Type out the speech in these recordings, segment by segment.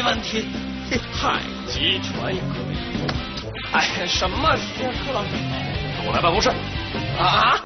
问题。太极拳也可以。哎，什么学科？跟我来办公室。啊！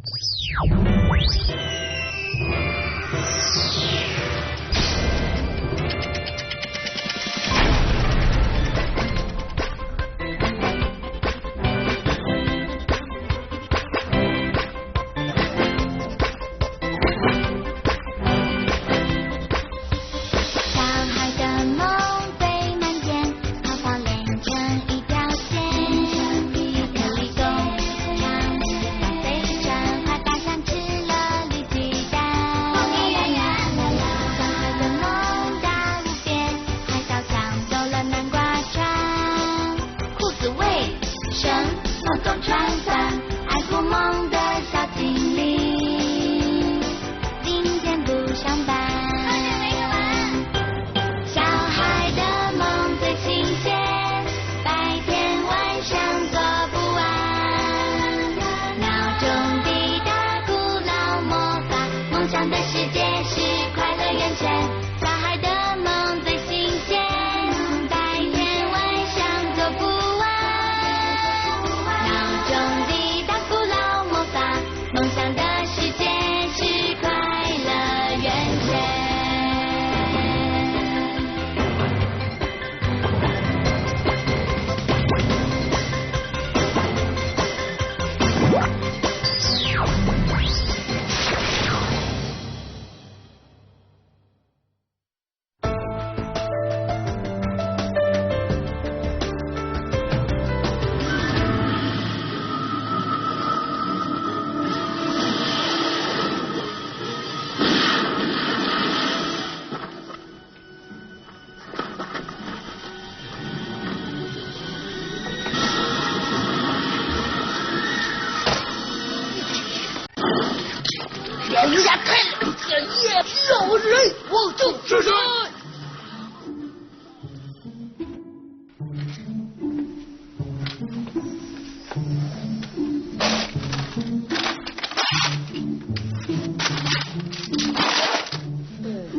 天下太平天也，有人我就吃谁。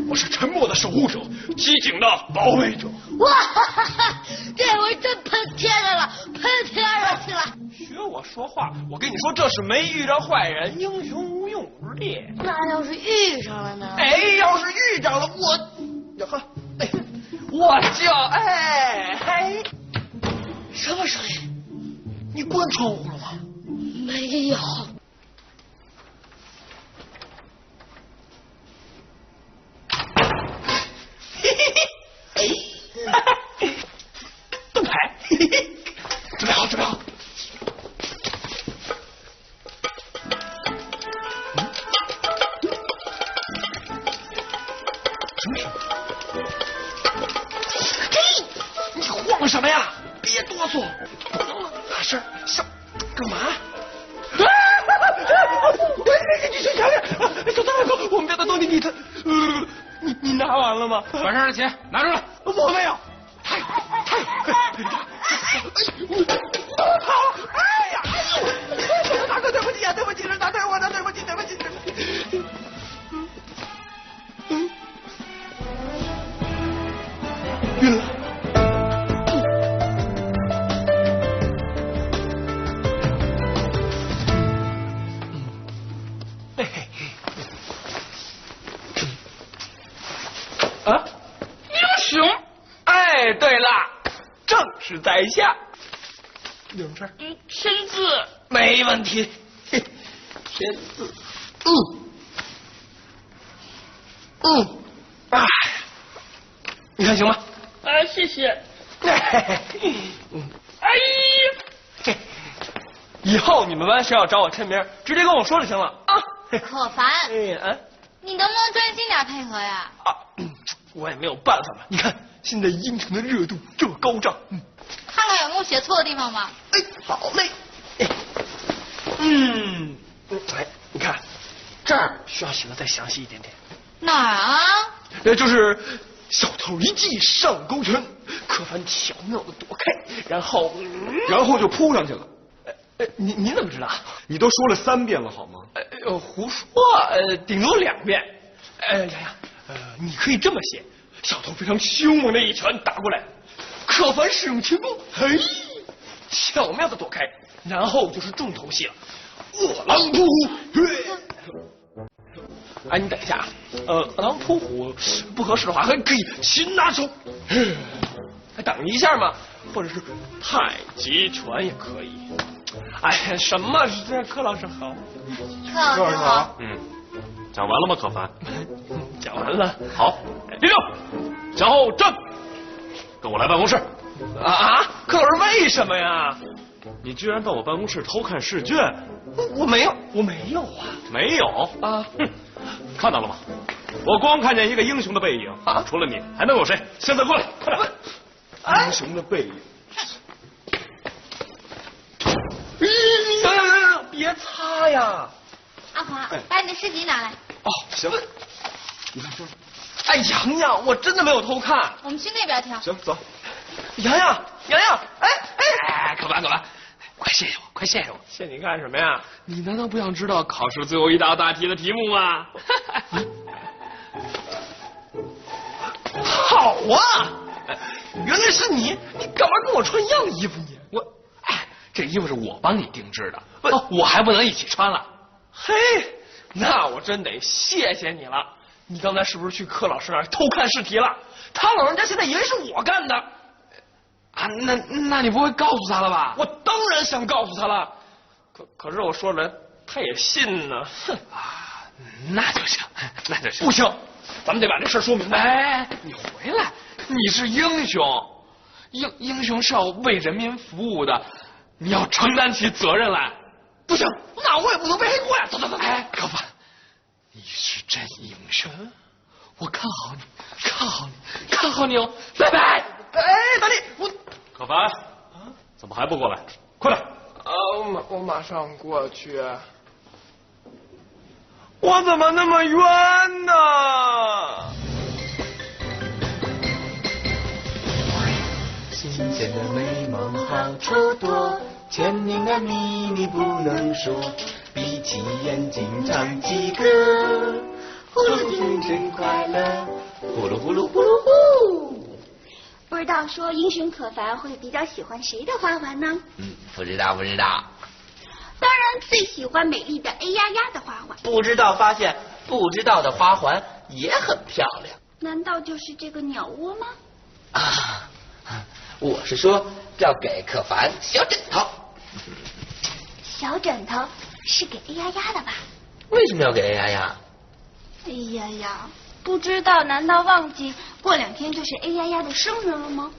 我是沉默的守护者，机警的保卫者。哇哈哈！这回真喷天上了，喷天上去了。学我说话，我跟你说，这是没遇着坏人，英雄无用武之地。那要是遇上了呢？哎，要是遇着了，我就哎，什么声音？你关窗户了吗？没有。盾牌，准备好，准备好。什么声？嘿，你晃什么呀？别哆嗦，大事小，干嘛？你去瞧瞧，小大哥，我们家的东西你拿完了吗？完事的钱拿出来。我没有。太，跑了！哎呀，大哥，对不起啊，对不起，是打对我的，对不起。晕了。啊，英雄！哎，对了，正是在下。有什么事？签字。没问题。签字。哎，你看行吗？啊，谢谢。哎呀，以后你们班谁要找我签名，直接跟我说就行了啊。可烦。你能不能专心点配合呀？我也没有办法嘛。你看现在英雄的热度这么高涨，看看有没有写错的地方吧。哎，好嘞。你看这儿需要写的再详细一点点。哪儿啊？就是小偷一计上勾拳，柯凡巧妙的躲开，然后就扑上去了。您怎么知道？你都说了3遍了好吗？胡说，顶多2遍。洋洋，你可以这么写：小偷非常凶猛的一拳打过来，可凡使用轻功，嘿，巧妙的躲开，然后就是重头戏了，饿狼扑虎。哎，你等一下，饿狼扑虎不合适的话，还可以擒拿手，还等一下嘛，或者是太极拳也可以。哎，什么？这柯老师好，柯老师好。讲完了吗？可凡，讲完了。好，立正，向后站，跟我来办公室。柯老师为什么呀？你居然到我办公室偷看试卷？我没有啊。没有啊？看到了吗？我光看见一个英雄的背影啊！除了你，还能有谁？现在过来，快点！英雄的背影。别擦呀！阿华，把你的诗集拿来。哦，行。你看这。哎，洋洋，我真的没有偷看。我们去那边挑。行，走。洋洋，哎，可凡，快谢谢我，快谢谢我。谢你干什么呀？你难道不想知道考试最后一道大题的题目吗？好啊！原来是你，你干嘛跟我穿一样衣服你？这衣服是我帮你定制的，我还不能一起穿了。嘿，那我真得谢谢你了。你刚才是不是去柯老师那儿偷看试题了？他老人家现在以为是我干的。啊，那你不会告诉他了吧？我当然想告诉他了，可是我说了，他也信呢。哼啊，那就行，那就行。不行，咱们得把这事说明白。哎，你回来，你是英雄，英雄是要为人民服务的。你要承担起责任来。不行，那我也不能背黑锅呀！走。哎，可凡，你是真英雄，我看好你，看好你哦！拜拜。哎，大力，我可凡，怎么还不过来？快点！我马上过去。我怎么那么冤呢？新鲜的美梦好处多，千年的秘密不能说，闭起眼睛唱起歌，呼噜精神快乐，呼噜呼噜呼噜呼。不知道说英雄可凡会比较喜欢谁的花环呢？不知道。当然最喜欢美丽的哎呀呀的花环。不知道发现不知道的花环也很漂亮。难道就是这个鸟窝吗？啊，我是说要给可凡小枕头。小枕头是给哎呀呀的吧？为什么要给哎呀呀？哎呀呀，不知道？难道忘记过2天就是哎呀呀的生日了吗？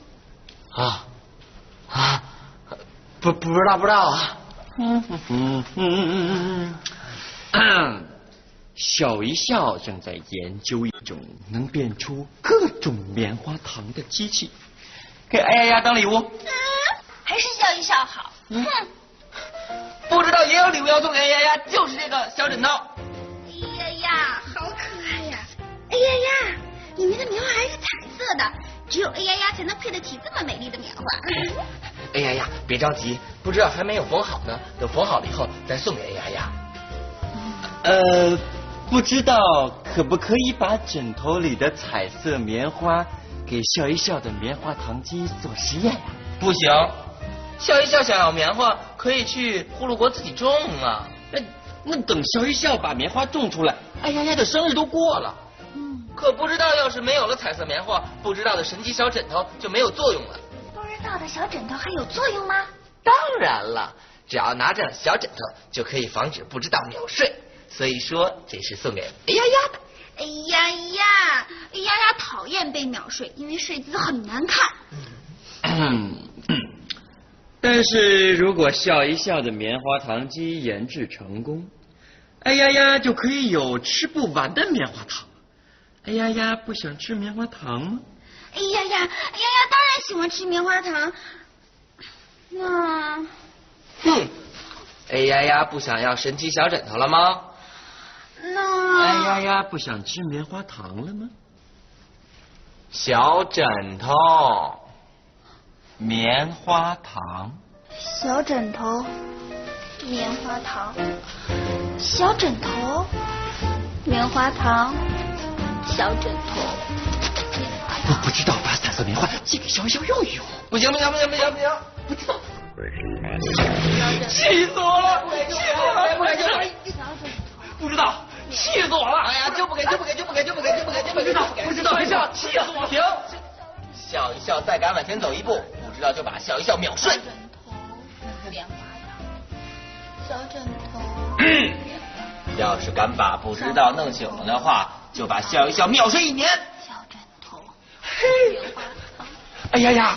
不知道啊。小一笑正在研究一种能变出各种棉花糖的机器，给哎呀呀当礼物。还是笑一笑好。不知道也有礼物要送给哎呀呀，就是这个小枕头。哎呀呀，好可爱呀！哎呀呀，里面的棉花还是彩色的，只有哎呀呀才能配得起这么美丽的棉花。哎呀呀，别着急，不知道还没有缝好呢，等缝好了以后再送给哎呀呀。不知道可不可以把枕头里的彩色棉花给笑一笑的棉花糖机做实验呀？不行，笑一笑想要棉花可以去呼噜国自己种啊。那等笑一笑把棉花种出来，哎呀呀的生日都过了。可不知道要是没有了彩色棉花，不知道的神奇小枕头就没有作用了。不知道的小枕头还有作用吗？当然了，只要拿着小枕头就可以防止不知道秒睡。所以说这是送给哎呀呀的。哎呀呀，哎呀呀讨厌被秒睡，因为睡姿很难看。但是如果笑一笑的棉花糖机研制成功，哎呀呀就可以有吃不完的棉花糖。哎呀呀不想吃棉花糖吗？哎呀呀当然喜欢吃棉花糖。那哎呀呀不想要神奇小枕头了吗？那哎呀呀不想吃棉花糖了吗？小枕头，棉花糖，小枕头，棉花糖，小枕头，棉花糖，小枕头，棉花我不知道把彩色棉花寄给小小用用。不行，不知道。气死我了！不知道，气死我了！哎呀，就不给！不知道，气死我了！停！笑一笑，再敢往前走一步，不知道就把笑一笑秒睡。小枕头，要是敢把不知道弄醒了的话，就把笑一笑秒睡1年。小枕头，嘿，哎呀，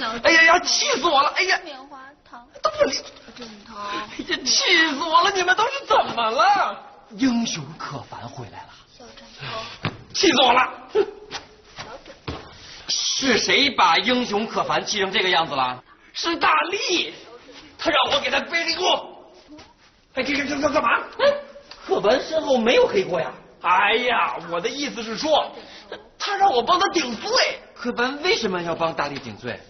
气死我了！哎呀，棉花糖，都不理枕头，哎呀，气死我了！你们都是怎么了？英雄可凡回来了，小枕头，气死我了！是谁把英雄可凡气成这个样子了？是大力，他让我给他背黑锅。哎，这干嘛？可凡身后没有黑锅呀。哎呀，我的意思是说，他让我帮他顶罪。可凡为什么要帮大力顶罪？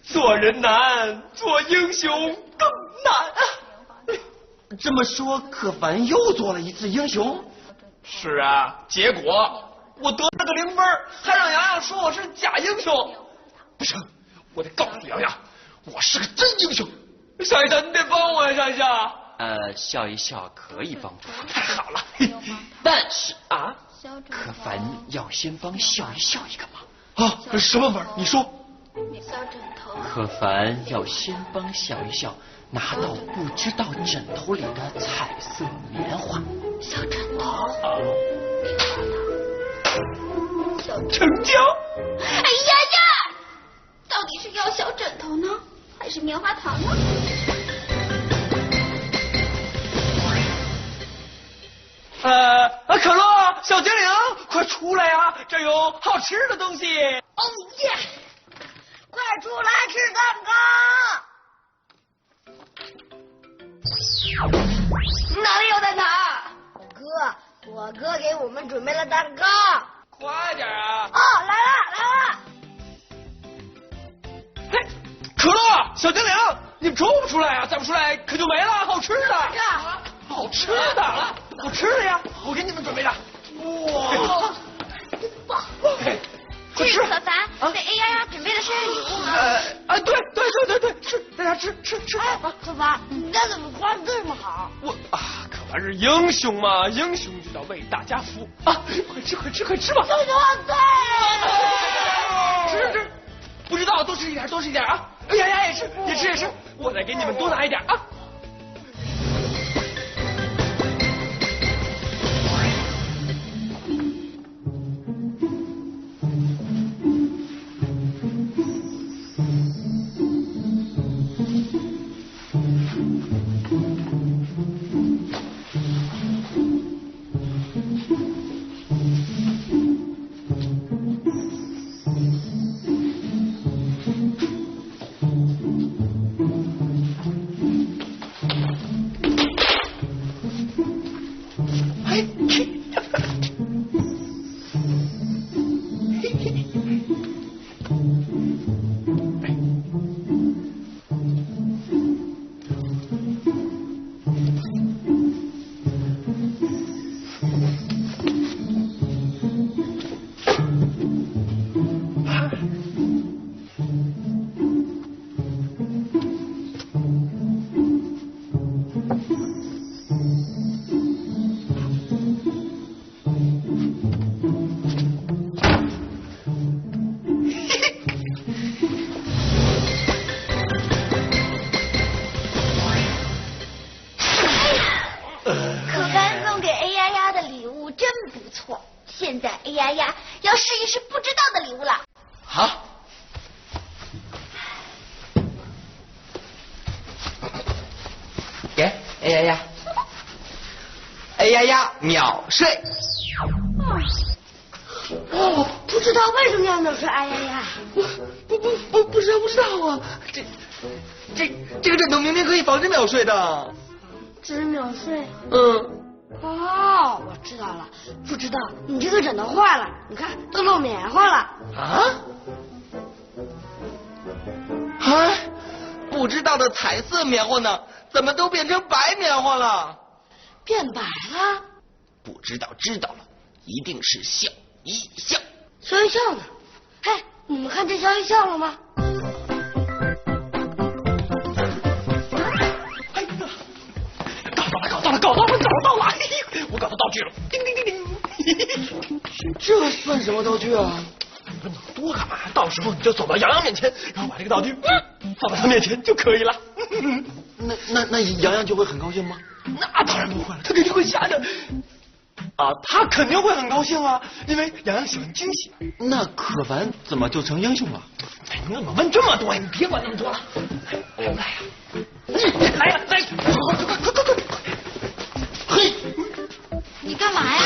做人难，做英雄更难啊！这么说，可凡又做了一次英雄？是啊，结果我得了个0分，还让洋洋说我是假英雄。不行，我得告诉洋洋，我是个真英雄。笑一笑，你得帮我呀，笑一笑。笑一笑可以帮助，太好了。但是啊，小枕头，可凡要先帮笑一笑一个忙。啊，什么门？你说。小枕头，可凡要先帮笑一笑拿到不知道枕头里的彩色棉花。小枕头，成交。哎呀，到底是要小枕头呢，还是棉花糖呢？可乐，小精灵，快出来呀！这有好吃的东西。哦耶！快出来吃蛋糕！哪里有蛋挞？我哥给我们准备了蛋糕。快点啊！哦，来了。嘿，可乐，小精灵，你们出不出来啊？再不出来可就没了，好吃的。好吃的，好吃的呀！我给你们准备的。哇！这是可凡给 A 丫丫准备的生日礼物吗？对，是，大家吃。可凡，你家怎么画的这么好？可凡是英雄嘛，英雄就要为大家服务啊！快吃吧！英雄万岁！吃，不知道多吃一点啊！哎呀，也吃，我再给你们多拿一点啊！现在 A 丫丫要试一试不知道的礼物了。好，给 A 丫丫，A 丫丫秒睡。哦，不知道为什么要秒睡 A 丫丫？不知道啊，这个枕头明明可以防止秒睡的。只是秒睡？嗯。哦，我知道了，不知道你这个枕头坏了，你看都漏棉花了。啊？啊？不知道的彩色棉花呢？怎么都变成白棉花了？变白了？不知道知道了，一定是笑一笑。笑一笑呢？嘿，你们看见笑一笑了吗？哎呀，搞到了！我搞到道具了，叮叮叮叮。这算什么道具啊？问那么多干嘛？到时候你就走到洋洋面前，然后把这个道具放到他面前就可以了。那洋洋就会很高兴吗？那当然不会了，他肯定会吓着。啊，他肯定会很高兴啊，因为洋洋喜欢惊喜。那可凡怎么就成英雄了？哎，你怎么问这么多呀？你别管那么多了。来呀，来！快！嘿，你干嘛呀？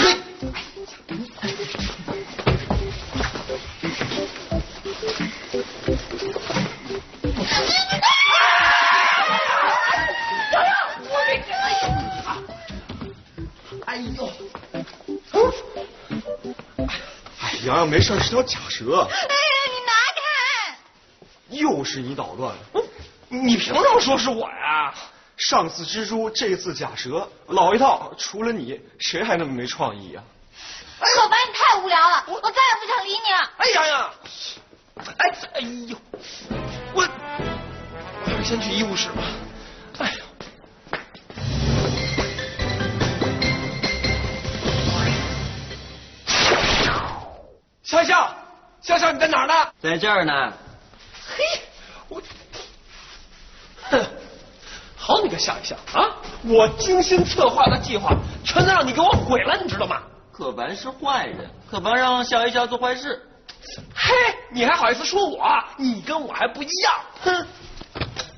哎呦！哎，洋洋没事，是条假蛇。哎呀，你拿开！又是你捣乱了。你凭什么说是我呀？上次蜘蛛，这次假蛇，老一套。除了你，谁还那么没创意呀？可凡，你太无聊了，我再也不想理你了。哎洋洋，哎呦，我还是先去医务室吧。哎呦。笑，你在哪儿呢？在这儿呢。嘿，我，哼，好你个笑一笑啊！我精心策划的计划，全都让你给我毁了，你知道吗？可凡是坏人，可凡让笑一笑做坏事。嘿，你还好意思说我？你跟我还不一样。哼，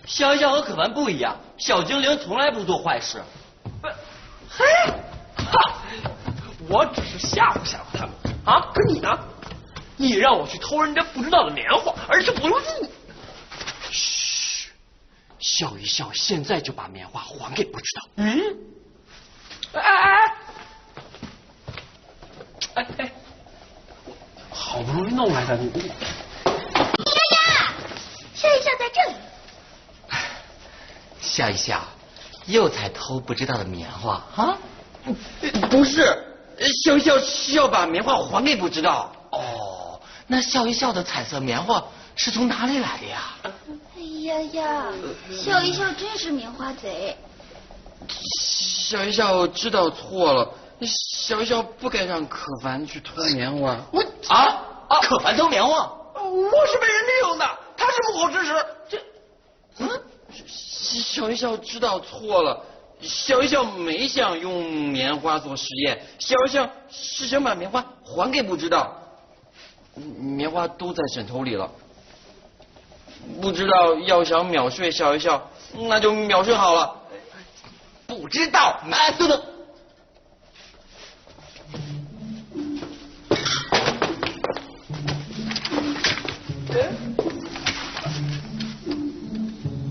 笑一笑和可凡不一样，小精灵从来不做坏事。嘿，哈，我只是吓唬他们啊！可你呢？你让我去偷人家不知道的棉花，而且不入。嘘，笑一笑，现在就把棉花还给不知道。哎，好不容易弄来的你。呀，笑一笑在这里。笑一笑，又才偷不知道的棉花啊？不是，笑一笑是要把棉花还给不知道。哦，那笑一笑的彩色棉花是从哪里来的呀？哎呀，笑一笑真是棉花贼。笑一笑知道错了，笑一笑不该让可凡去偷棉花。可凡偷棉花？我是被人利用的，他是幕后指使。笑一笑知道错了，笑一笑没想用棉花做实验，笑一笑是想把棉花还给不知道。棉花都在枕头里了，不知道要想秒睡笑一笑，那就秒睡好了。不知道，等等。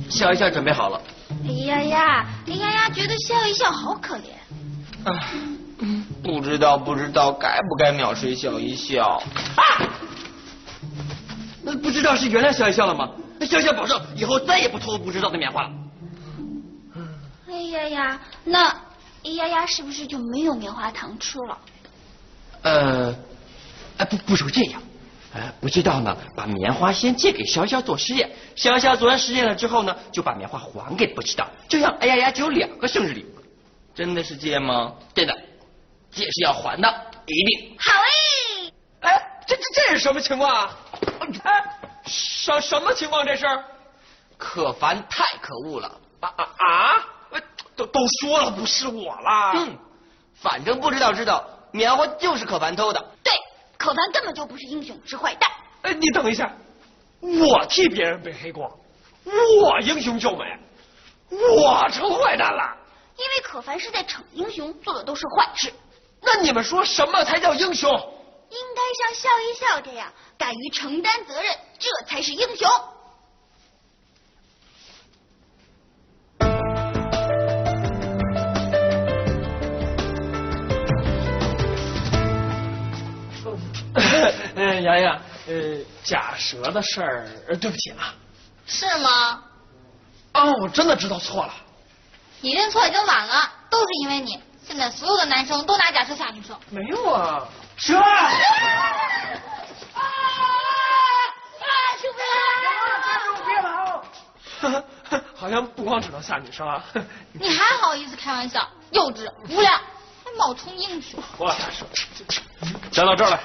笑一笑准备好了。哎呀，觉得笑一笑好可怜。不知道该不该秒睡笑一笑？不知道是原谅笑一笑了吗？笑一笑保证以后再也不偷不知道的棉花了。那是不是就没有棉花糖吃了？不是这样。不知道呢，把棉花先借给笑一笑做实验，笑一笑做完实验了之后呢，就把棉花还给不知道，就像哎呀只有2个生日礼物。真的是借吗？真的，借是要还的，一定。好这是什么情况啊？什么情况这是？可凡太可恶了。都说了不是我啦。反正不知道，棉花就是可凡偷的。对，可凡根本就不是英雄，是坏蛋。你等一下，我替别人背黑锅，我英雄救美，我成坏蛋了。因为可凡是在逞英雄，做的都是坏事。那你们说什么才叫英雄？应该像笑一笑这样，敢于承担责任，这才是英雄。洋洋，假蛇的事儿，对不起啊。是吗？我真的知道错了。你认错已经晚了，都是因为你。现在所有的男生都拿假蛇吓女生。没有啊。蛇！好像不光只能吓女生啊。你还好意思开玩笑？幼稚无聊，还冒充英雄。站到这儿来，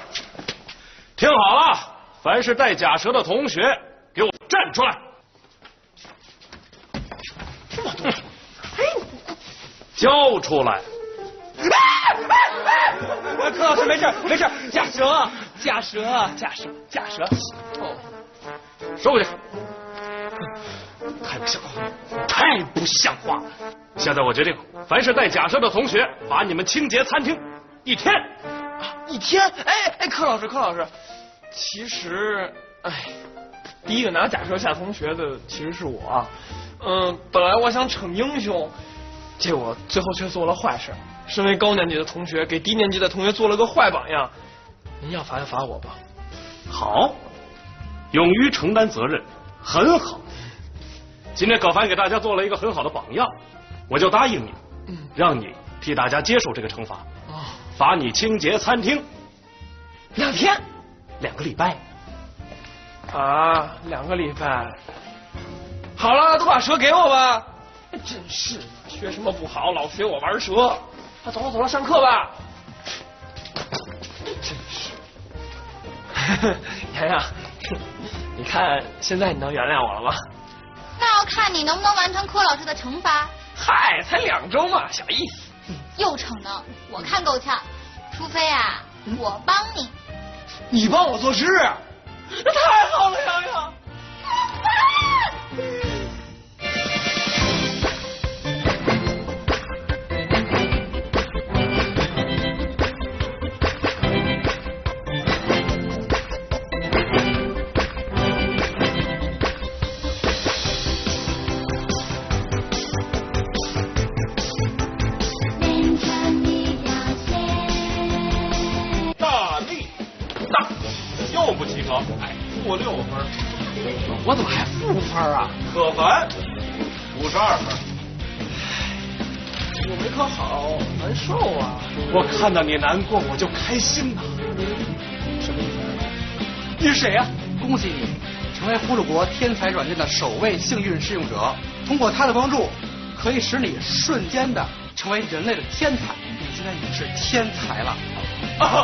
听好了，凡是带假蛇的同学，给我站出来。这么多，交出来。柯老师没事没事，假蛇。哦，收回去。太不像话了，太不像话了！现在我决定，凡是带假蛇的同学，罚你们清洁餐厅1天。1天？哎，柯老师，其实，第一个拿假蛇吓同学的其实是我。本来我想逞英雄，结果最后却做了坏事。身为高年级的同学，给低年级的同学做了个坏榜样。您要罚就罚我吧。好，勇于承担责任，很好。今天葛凡给大家做了一个很好的榜样，我就答应你，让你替大家接受这个惩罚，罚你清洁餐厅2天，2个礼拜。啊，2个礼拜。好了，都把蛇给我吧。真是的，学什么不好，老学我玩蛇。走了，上课吧。真是。洋洋，你看现在你能原谅我了吗？那要看你能不能完成柯老师的惩罚。嗨，才2周嘛，小意思。又逞能，我看够呛。除非啊，我帮你。你帮我做事，那太好了，洋洋。又不及格，负6分。我怎么还负分啊？可凡52分。我没考好，难受啊。我看到你难过，我就开心呐。什么意思？你是谁呀？恭喜你，成为呼噜国天才软件的首位幸运试用者。通过它的帮助，可以使你瞬间的成为人类的天才。你现在已经是天才了。